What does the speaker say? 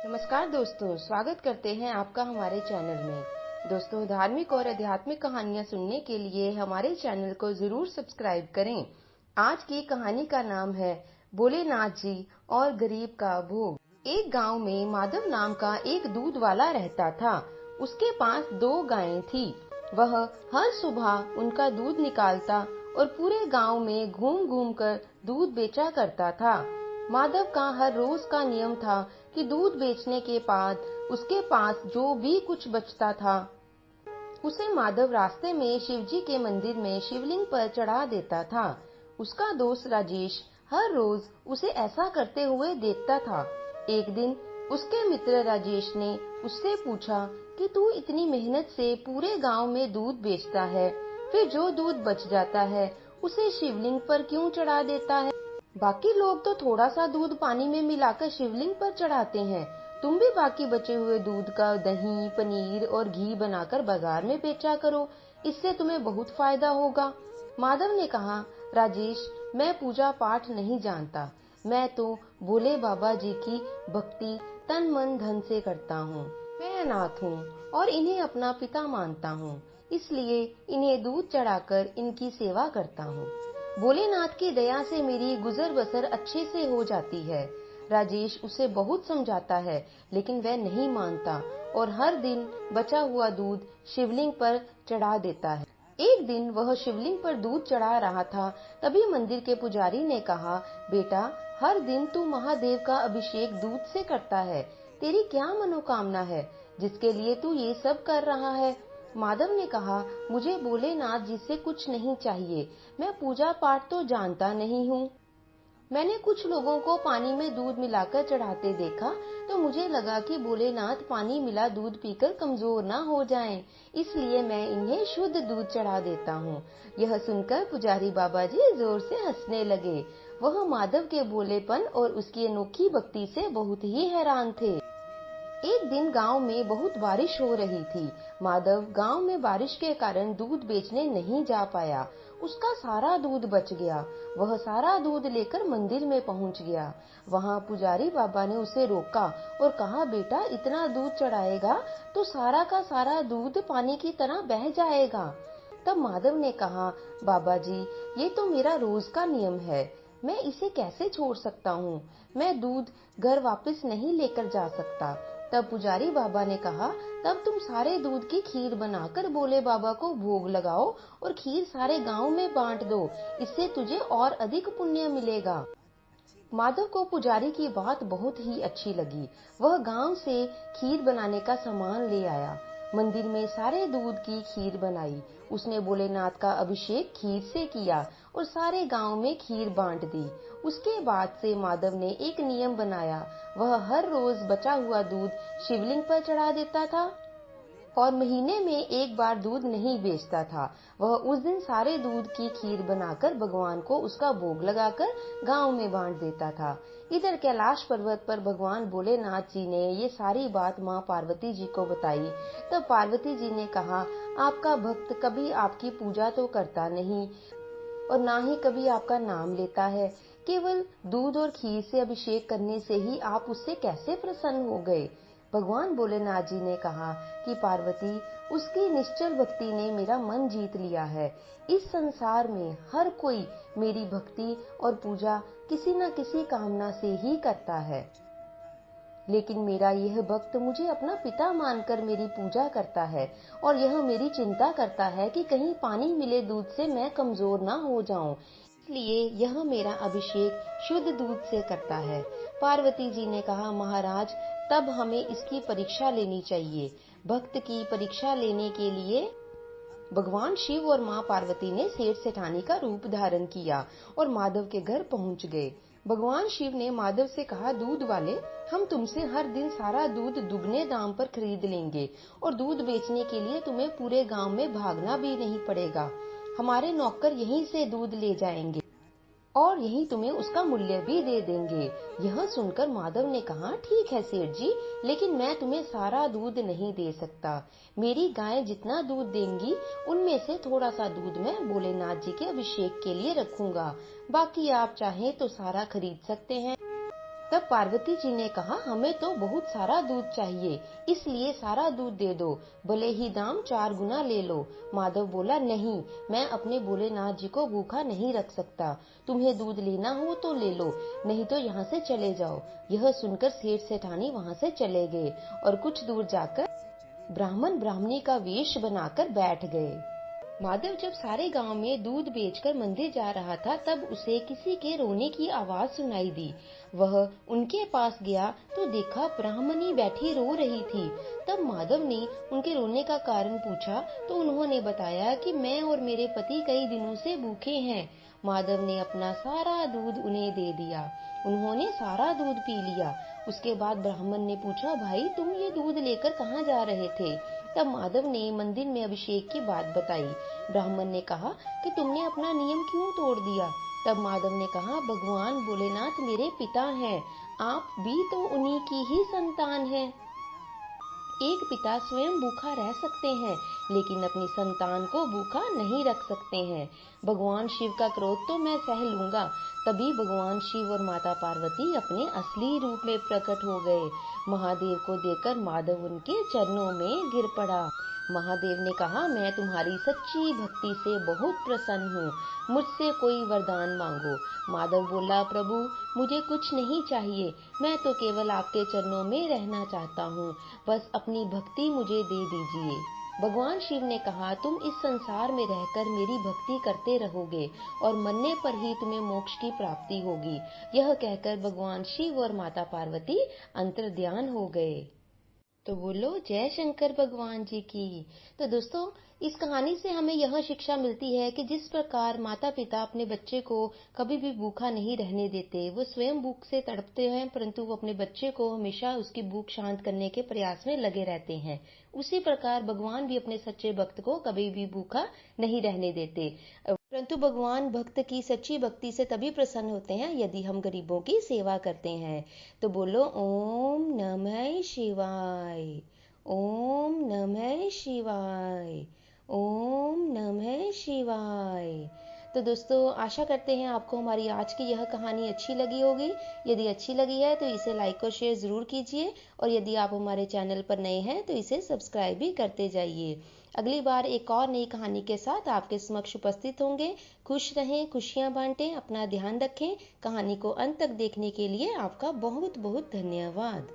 नमस्कार दोस्तों, स्वागत करते हैं आपका हमारे चैनल में। दोस्तों, धार्मिक और आध्यात्मिक कहानियां सुनने के लिए हमारे चैनल को जरूर सब्सक्राइब करें। आज की कहानी का नाम है भोलेनाथ जी और गरीब का भोग। एक गांव में माधव नाम का एक दूध वाला रहता था। उसके पास 2 गायें थी। वह हर सुबह उनका दूध निकालता और पूरे गांव में घूम घूम कर दूध बेचा करता था। माधव का हर रोज का नियम था कि दूध बेचने के बाद उसके पास जो भी कुछ बचता था उसे माधव रास्ते में शिवजी के मंदिर में शिवलिंग पर चढ़ा देता था। उसका दोस्त राजेश हर रोज उसे ऐसा करते हुए देखता था। एक दिन उसके मित्र राजेश ने उससे पूछा कि तू इतनी मेहनत से पूरे गांव में दूध बेचता है, फिर जो दूध बच जाता है उसे शिवलिंग पर क्यों चढ़ा देता है? बाकी लोग तो थोड़ा सा दूध पानी में मिलाकर शिवलिंग पर चढ़ाते हैं। तुम भी बाकी बचे हुए दूध का दही, पनीर और घी बनाकर बाजार में बेचा करो, इससे तुम्हें बहुत फायदा होगा। माधव ने कहा, राजेश, मैं पूजा पाठ नहीं जानता। मैं तो भोले बाबा जी की भक्ति तन मन धन से करता हूँ। मैं अनाथ हूँ और इन्हें अपना पिता मानता हूँ, इसलिए इन्हें दूध चढ़ाकर इनकी सेवा करता हूँ। भोलेनाथ की दया से मेरी गुजर बसर अच्छे से हो जाती है। राजेश उसे बहुत समझाता है, लेकिन वह नहीं मानता और हर दिन बचा हुआ दूध शिवलिंग पर चढ़ा देता है। एक दिन वह शिवलिंग पर दूध चढ़ा रहा था, तभी मंदिर के पुजारी ने कहा, बेटा, हर दिन तू महादेव का अभिषेक दूध से करता है। तेरी क्या मनोकामना है जिसके लिए तू ये सब कर रहा है? माधव ने कहा, मुझे भोलेनाथ जी से कुछ नहीं चाहिए। मैं पूजा पाठ तो जानता नहीं हूँ। मैंने कुछ लोगों को पानी में दूध मिलाकर चढ़ाते देखा, तो मुझे लगा कि भोलेनाथ पानी मिला दूध पीकर कमजोर ना हो जाएं, इसलिए मैं इन्हें शुद्ध दूध चढ़ा देता हूँ। यह सुनकर पुजारी बाबा जी जोर से हंसने लगे। वह माधव के भोलेपन और उसकी अनोखी भक्ति से बहुत ही हैरान थे। एक दिन गांव में बहुत बारिश हो रही थी। माधव गांव में बारिश के कारण दूध बेचने नहीं जा पाया। उसका सारा दूध बच गया। वह सारा दूध लेकर मंदिर में पहुंच गया। वहां पुजारी बाबा ने उसे रोका और कहा, बेटा, इतना दूध चढ़ाएगा तो सारा का सारा दूध पानी की तरह बह जाएगा। तब माधव ने कहा, बाबा जी, ये तो मेरा रोज का नियम है, मैं इसे कैसे छोड़ सकता हूँ? मैं दूध घर वापस नहीं लेकर जा सकता। तब पुजारी बाबा ने कहा, तब तुम सारे दूध की खीर बनाकर भोले बाबा को भोग लगाओ और खीर सारे गांव में बांट दो, इससे तुझे और अधिक पुण्य मिलेगा। माधव को पुजारी की बात बहुत ही अच्छी लगी। वह गांव से खीर बनाने का सामान ले आया। मंदिर में सारे दूध की खीर बनाई। उसने भोलेनाथ का अभिषेक खीर से किया और सारे गांव में खीर बांट दी। उसके बाद से माधव ने एक नियम बनाया। वह हर रोज बचा हुआ दूध शिवलिंग पर चढ़ा देता था और महीने में एक बार दूध नहीं बेचता था। वह उस दिन सारे दूध की खीर बनाकर भगवान को उसका भोग लगाकर गांव में बांट देता था। इधर कैलाश पर्वत पर भगवान भोलेनाथ जी ने ये सारी बात माँ पार्वती जी को बताई। तब पार्वती जी ने कहा, आपका भक्त कभी आपकी पूजा तो करता नहीं और ना ही कभी आपका नाम लेता है। केवल दूध और खीर से अभिषेक करने से ही आप उससे कैसे प्रसन्न हो गए? भगवान भोलेनाथ जी ने कहा कि पार्वती, उसकी निश्चल भक्ति ने मेरा मन जीत लिया है। इस संसार में हर कोई मेरी भक्ति और पूजा किसी न किसी कामना से ही करता है, लेकिन मेरा यह भक्त मुझे अपना पिता मानकर मेरी पूजा करता है और यह मेरी चिंता करता है कि कहीं पानी मिले दूध से मैं कमजोर ना हो जाऊं, इसलिए यह मेरा अभिषेक शुद्ध दूध से करता है। पार्वती जी ने कहा, महाराज, तब हमें इसकी परीक्षा लेनी चाहिए। भक्त की परीक्षा लेने के लिए भगवान शिव और माँ पार्वती ने सेठ सेठानी का रूप धारण किया और माधव के घर पहुंच गए। भगवान शिव ने माधव से कहा, दूध वाले, हम तुमसे हर दिन सारा दूध दुगने दाम पर खरीद लेंगे और दूध बेचने के लिए तुम्हें पूरे गांव में भागना भी नहीं पड़ेगा। हमारे नौकर यहीं से दूध ले जाएंगे और यही तुम्हें उसका मूल्य भी दे देंगे। यह सुनकर माधव ने कहा, ठीक है सेठ जी, लेकिन मैं तुम्हें सारा दूध नहीं दे सकता। मेरी गाय जितना दूध देंगी उनमें से थोड़ा सा दूध मैं भोलेनाथ जी के अभिषेक के लिए रखूंगा, बाकी आप चाहें तो सारा खरीद सकते हैं। तब पार्वती जी ने कहा, हमें तो बहुत सारा दूध चाहिए, इसलिए सारा दूध दे दो, भले ही दाम 4 गुना ले लो। माधव बोला, नहीं, मैं अपने भोलेनाथ जी को भूखा नहीं रख सकता। तुम्हें दूध लेना हो तो ले लो, नहीं तो यहाँ से चले जाओ। यह सुनकर सेठ सेठानी वहाँ से चले गए और कुछ दूर जाकर ब्राह्मण ब्राह्मणी का वेश बनाकर बैठ गए। माधव जब सारे गांव में दूध बेचकर मंदिर जा रहा था, तब उसे किसी के रोने की आवाज सुनाई दी। वह उनके पास गया तो देखा ब्राह्मणी बैठी रो रही थी। तब माधव ने उनके रोने का कारण पूछा तो उन्होंने बताया कि मैं और मेरे पति कई दिनों से भूखे हैं। माधव ने अपना सारा दूध उन्हें दे दिया। उन्होंने सारा दूध पी लिया। उसके बाद ब्राह्मण ने पूछा, भाई तुम ये दूध लेकर कहाँ जा रहे थे? तब माधव ने मंदिर में अभिषेक की बात बताई। ब्राह्मण ने कहा कि तुमने अपना नियम क्यों तोड़ दिया? तब माधव ने कहा, भगवान भोलेनाथ मेरे पिता हैं, आप भी तो उन्हीं की ही संतान हैं। एक पिता स्वयं भूखा रह सकते हैं, लेकिन अपनी संतान को भूखा नहीं रख सकते हैं। भगवान शिव का क्रोध तो मैं सह लूंगा। तभी भगवान शिव और माता पार्वती अपने असली रूप में प्रकट हो गए। महादेव को देखकर माधव उनके चरणों में गिर पड़ा। महादेव ने कहा, मैं तुम्हारी सच्ची भक्ति से बहुत प्रसन्न हूँ, मुझसे कोई वरदान मांगो। माधव बोला, प्रभु मुझे कुछ नहीं चाहिए, मैं तो केवल आपके चरणों में रहना चाहता हूँ, बस अपनी भक्ति मुझे दे दीजिए। भगवान शिव ने कहा, तुम इस संसार में रहकर मेरी भक्ति करते रहोगे और मरने पर ही तुम्हें मोक्ष की प्राप्ति होगी। यह कहकर भगवान शिव और माता पार्वती अंतर्ध्यान हो गए। तो बोलो जय शंकर भगवान जी की। तो दोस्तों, इस कहानी से हमें यह शिक्षा मिलती है कि जिस प्रकार माता पिता अपने बच्चे को कभी भी भूखा नहीं रहने देते, वो स्वयं भूख से तड़पते हैं, परंतु वो अपने बच्चे को हमेशा उसकी भूख शांत करने के प्रयास में लगे रहते हैं। उसी प्रकार भगवान भी अपने सच्चे भक्त को कभी भी भूखा नहीं रहने देते, परंतु भगवान भक्त की सच्ची भक्ति से तभी प्रसन्न होते हैं यदि हम गरीबों की सेवा करते हैं। तो बोलो ओम नमः शिवाय, ओम नमः शिवाय, ओम नमः शिवाय। तो दोस्तों, आशा करते हैं आपको हमारी आज की यह कहानी अच्छी लगी होगी। यदि अच्छी लगी है तो इसे लाइक और शेयर ज़रूर कीजिए, और यदि आप हमारे चैनल पर नए हैं तो इसे सब्सक्राइब भी करते जाइए। अगली बार एक और नई कहानी के साथ आपके समक्ष उपस्थित होंगे। खुश रहें, खुशियां बांटें, अपना ध्यान रखें। कहानी को अंत तक देखने के लिए आपका बहुत बहुत धन्यवाद।